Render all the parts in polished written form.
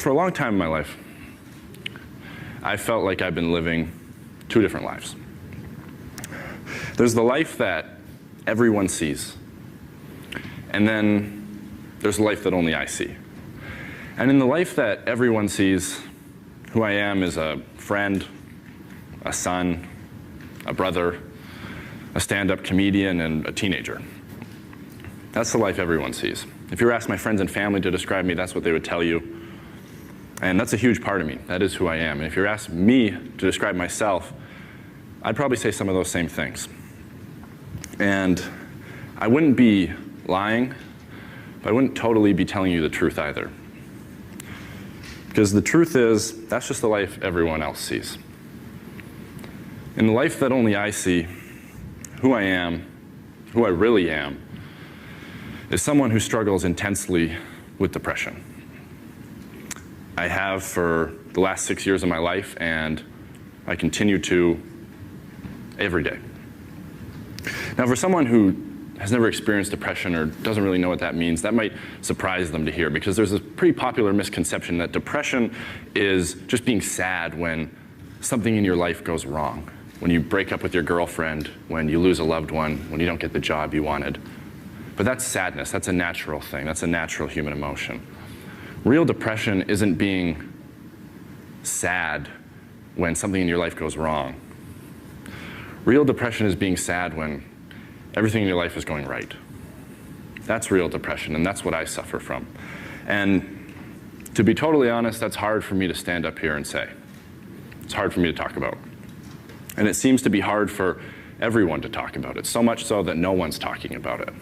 for a long time in my life, I felt like I've been living two different lives. There's the life that everyone sees, and then there's the life that only I see. And in the life that everyone sees, who I am is a friend, a son, a brother, a stand-up comedian, and a teenager. That's the life everyone sees. If you were asked my friends and family to describe me, that's what they would tell you. And that's a huge part of me. That is who I am. And if you're asked me to describe myself, I'd probably say some of those same things. And I wouldn't be lying, but I wouldn't totally be telling you the truth either. Because the truth is, that's just the life everyone else sees. In the life that only I see, who I am, who I really am, is someone who struggles intensely with depression. I have for the last 6 years of my life, and I continue to every day. Now, for someone who has never experienced depression or doesn't really know what that means, that might surprise them to hear, because there's a pretty popular misconception that depression is just being sad when something in your life goes wrong. When you break up with your girlfriend, when you lose a loved one, when you don't get the job you wanted. But that's sadness. That's a natural thing. That's a natural human emotion. Real depression isn't being sad when something in your life goes wrong. Real depression is being sad when everything in your life is going right. That's real depression, and that's what I suffer from. And to be totally honest, that's hard for me to stand up here and say. It's hard for me to talk about. And it seems to be hard for everyone to talk about it, so much so that no one's talking about it.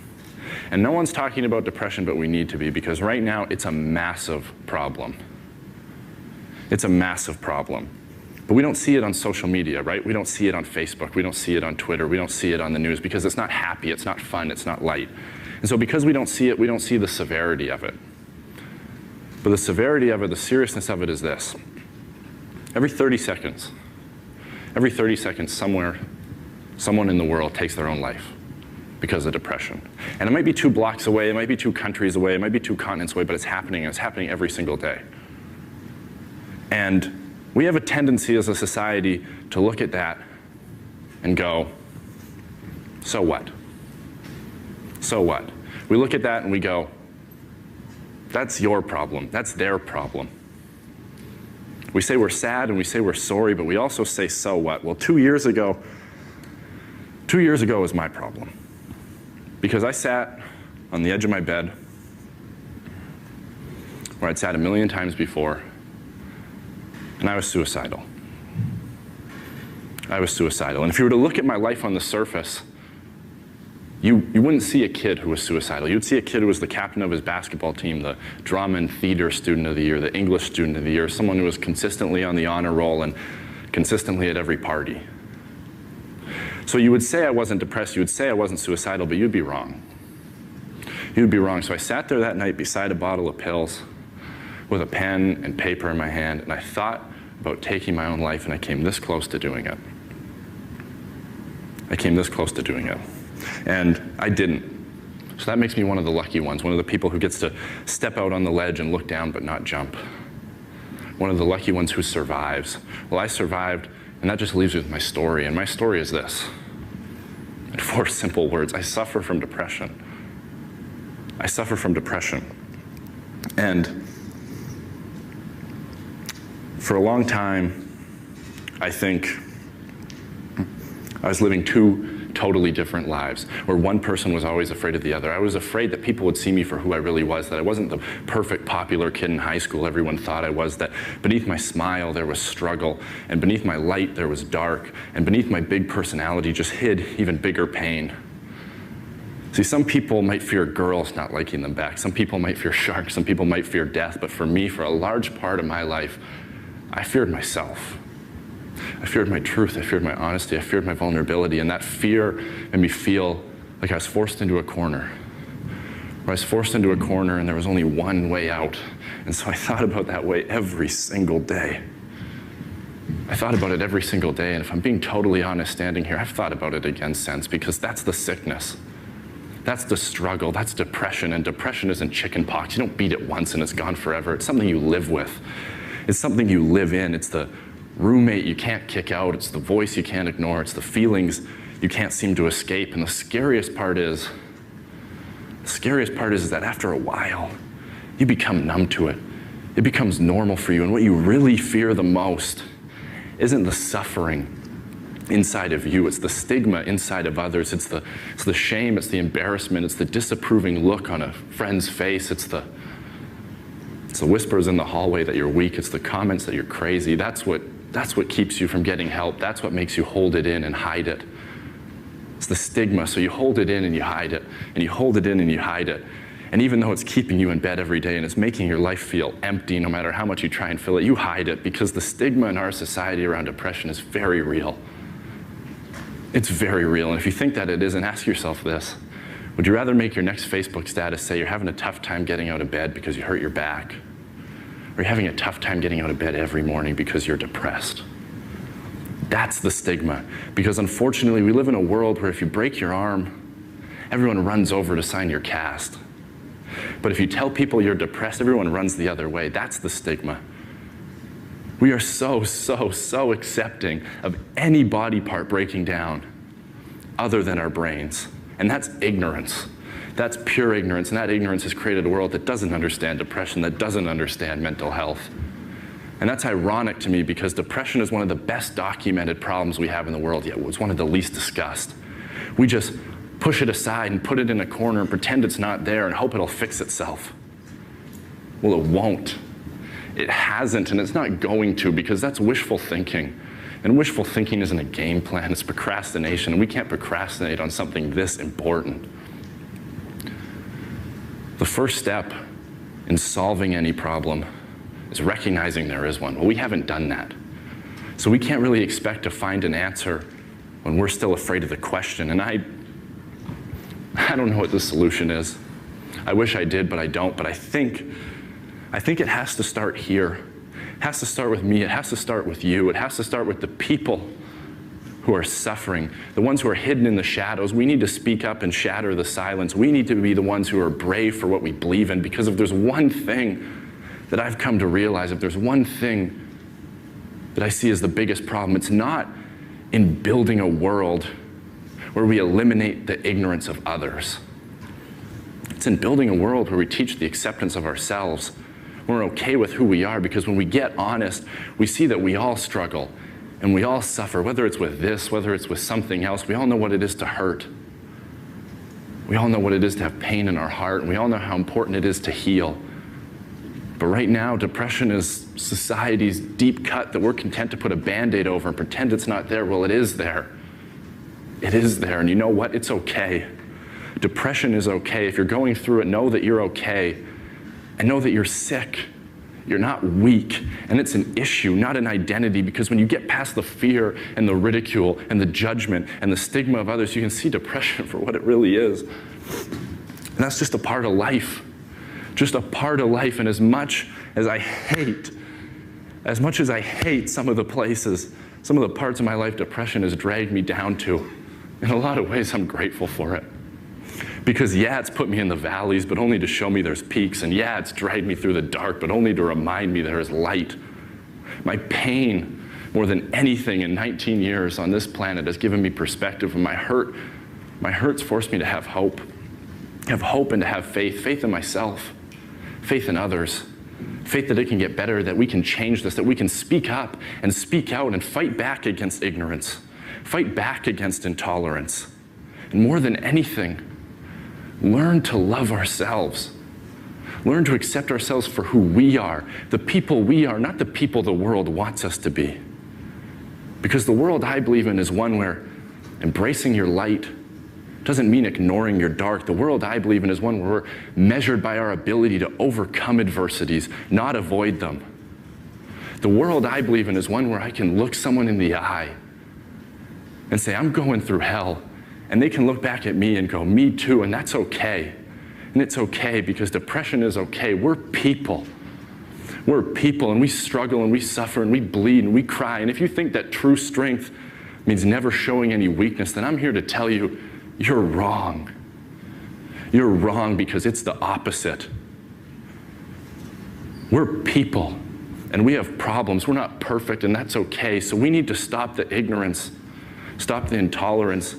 And no one's talking about depression, but we need to be, because right now it's a massive problem. It's a massive problem. But we don't see it on social media, right? We don't see it on Facebook. We don't see it on Twitter. We don't see it on the news, because it's not happy, it's not fun, it's not light. And so because we don't see it, we don't see the severity of it. But the severity of it, the seriousness of it is this. Every 30 seconds, somewhere, someone in the world takes their own life because of depression. And it might be 2 blocks away, it might be 2 countries away, it might be 2 continents away, but it's happening, and it's happening every single day. And we have a tendency as a society to look at that and go, so what? So what? We look at that and we go, that's your problem, that's their problem. We say we're sad and we say we're sorry, but we also say, so what? Well, 2 years ago was my problem. Because I sat on the edge of my bed, where I'd sat a million times before, and I was suicidal. I was suicidal. And if you were to look at my life on the surface, you wouldn't see a kid who was suicidal. You'd see a kid who was the captain of his basketball team, the drama and theater student of the year, the English student of the year, someone who was consistently on the honor roll and consistently at every party. So you would say I wasn't depressed, you would say I wasn't suicidal, but you'd be wrong. You'd be wrong. So I sat there that night beside a bottle of pills with a pen and paper in my hand, and I thought about taking my own life, and I came this close to doing it. I came this close to doing it. And I didn't. So that makes me one of the lucky ones, one of the people who gets to step out on the ledge and look down but not jump. One of the lucky ones who survives. Well, I survived, and that just leaves me with my story, and my story is this. In 4 simple words, I suffer from depression. I suffer from depression. And for a long time, I think I was living 2 totally different lives, where one person was always afraid of the other. I was afraid that people would see me for who I really was, that I wasn't the perfect popular kid in high school everyone thought I was, that beneath my smile there was struggle, and beneath my light there was dark, and beneath my big personality just hid even bigger pain. See, some people might fear girls not liking them back, some people might fear sharks, some people might fear death, but for me, for a large part of my life, I feared myself. I feared my truth, I feared my honesty, I feared my vulnerability, and that fear made me feel like I was forced into a corner. Where I was forced into a corner and there was only one way out. And so I thought about that way every single day. I thought about it every single day, and if I'm being totally honest standing here, I've thought about it again since, because that's the sickness. That's the struggle, that's depression, and depression isn't chicken pox. You don't beat it once and it's gone forever. It's something you live with. It's something you live in. It's the roommate you can't kick out. It's the voice you can't ignore. It's the feelings you can't seem to escape. And the scariest part is that after a while, you become numb to it. It becomes normal for you. And what you really fear the most isn't the suffering inside of you. It's the stigma inside of others. It's the shame. It's the embarrassment. It's the disapproving look on a friend's face. It's the whispers in the hallway that you're weak. It's the comments that you're crazy. That's what keeps you from getting help. That's what makes you hold it in and hide it. It's the stigma. So you hold it in and you hide it, and you hold it in and you hide it. And even though it's keeping you in bed every day and it's making your life feel empty no matter how much you try and fill it, you hide it because the stigma in our society around depression is very real. It's very real. And if you think that it isn't, ask yourself this. Would you rather make your next Facebook status say you're having a tough time getting out of bed because you hurt your back? Or you're having a tough time getting out of bed every morning because you're depressed? That's the stigma. Because unfortunately, we live in a world where if you break your arm, everyone runs over to sign your cast. But if you tell people you're depressed, everyone runs the other way. That's the stigma. We are so accepting of any body part breaking down other than our brains. And that's ignorance. That's pure ignorance. And that ignorance has created a world that doesn't understand depression, that doesn't understand mental health. And that's ironic to me because depression is one of the best documented problems we have in the world, yet it's one of the least discussed. We just push it aside and put it in a corner and pretend it's not there and hope it'll fix itself. Well, it won't. It hasn't, and it's not going to, because that's wishful thinking. And wishful thinking isn't a game plan, it's procrastination, and we can't procrastinate on something this important. The first step in solving any problem is recognizing there is one. Well, we haven't done that. So we can't really expect to find an answer when we're still afraid of the question. And I don't know what the solution is. I wish I did, but I don't. But I think it has to start here. It has to start with me. It has to start with you. It has to start with the people who are suffering, the ones who are hidden in the shadows. We need to speak up and shatter the silence. We need to be the ones who are brave for what we believe in, because if there's one thing that I've come to realize, if there's one thing that I see as the biggest problem, it's not in building a world where we eliminate the ignorance of others. It's in building a world where we teach the acceptance of ourselves. We're okay with who we are, because when we get honest, we see that we all struggle and we all suffer, whether it's with this, whether it's with something else. We all know what it is to hurt. We all know what it is to have pain in our heart, and we all know how important it is to heal. But right now, depression is society's deep cut that we're content to put a Band-Aid over and pretend it's not there. Well, it is there. It is there, and you know what? It's okay. Depression is okay. If you're going through it, know that you're okay, and know that you're sick. You're not weak, and it's an issue, not an identity, because when you get past the fear and the ridicule and the judgment and the stigma of others, you can see depression for what it really is. And that's just a part of life. Just a part of life. And as much as I hate some of the places, some of the parts of my life depression has dragged me down to, in a lot of ways I'm grateful for it. Because yeah, it's put me in the valleys, but only to show me there's peaks. And yeah, it's dragged me through the dark, but only to remind me there is light. My pain, more than anything in 19 years on this planet, has given me perspective. And my hurt's forced me to have hope and to have faith in myself, faith in others, faith that it can get better, that we can change this, that we can speak up and speak out and fight back against ignorance, fight back against intolerance. And more than anything, learn to love ourselves. Learn to accept ourselves for who we are, the people we are, not the people the world wants us to be. Because the world I believe in is one where embracing your light doesn't mean ignoring your dark. The world I believe in is one where we're measured by our ability to overcome adversities, not avoid them. The world I believe in is one where I can look someone in the eye and say, I'm going through hell. And they can look back at me and go, me too, and that's okay. And it's okay, because depression is okay. We're people. We're people, and we struggle, and we suffer, and we bleed, and we cry. And if you think that true strength means never showing any weakness, then I'm here to tell you, you're wrong. You're wrong because it's the opposite. We're people, and we have problems. We're not perfect, and that's okay. So we need to stop the ignorance, stop the intolerance,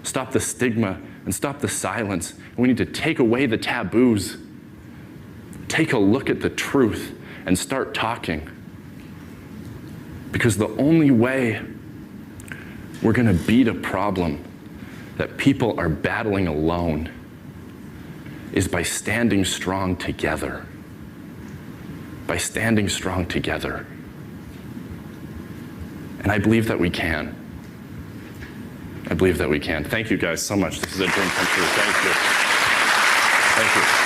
stop the stigma, and stop the silence. And we need to take away the taboos. Take a look at the truth and start talking. Because the only way we're going to beat a problem that people are battling alone is by standing strong together. By standing strong together. And I believe that we can. I believe that we can. Thank you guys so much. This is a dream come true. Thank you. Thank you.